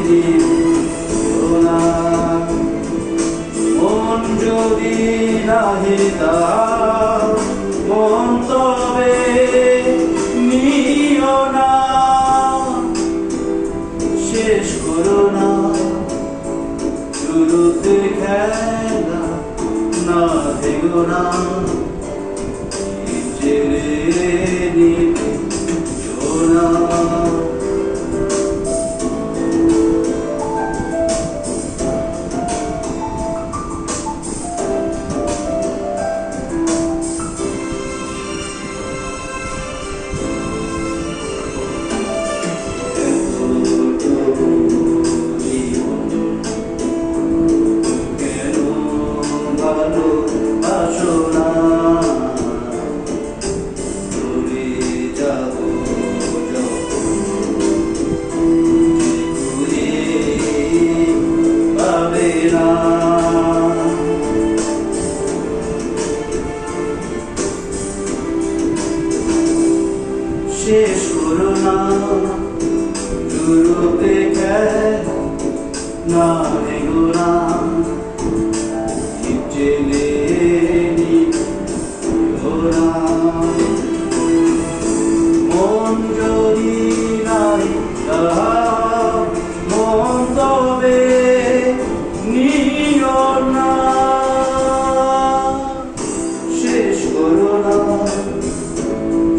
নিও না, মন যদি নাহি দাও মন তবে নিও না, শেষ করো না শুরুতে খেলা, না ভেঙো না ছেড়ে নিও না। শেষ করো না শুরুতে খেলা, না ভেঙো না ছেড়ে নিও না, মন যদি নাই দাও মন তবে নিও না, শেষ করো না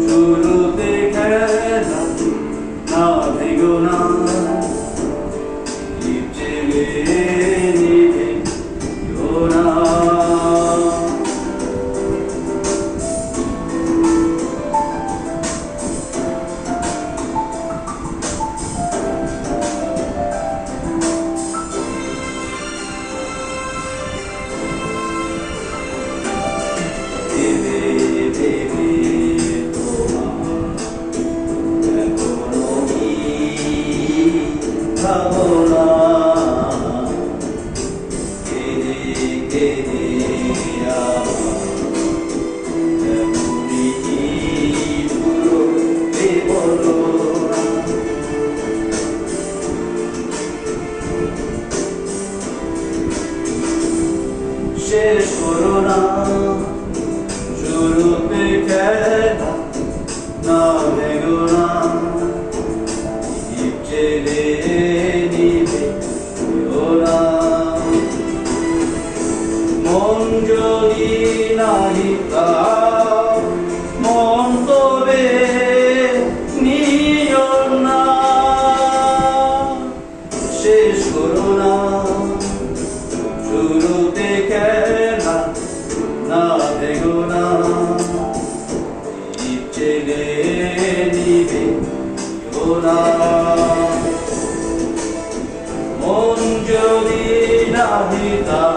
শুরুতে খেলা, না ভেঙো না ছেড়ে নিও না। শেষ করো না শুরুতে খেলা, না ভেঙো না ছেড়ে নিও না, মন যদি নাহি দাও মন তবে নিও না, শেষ করো না শুরুতে খেলা, না ভেঙো না ছেড়ে নিও না, মন যদি নাহি দাও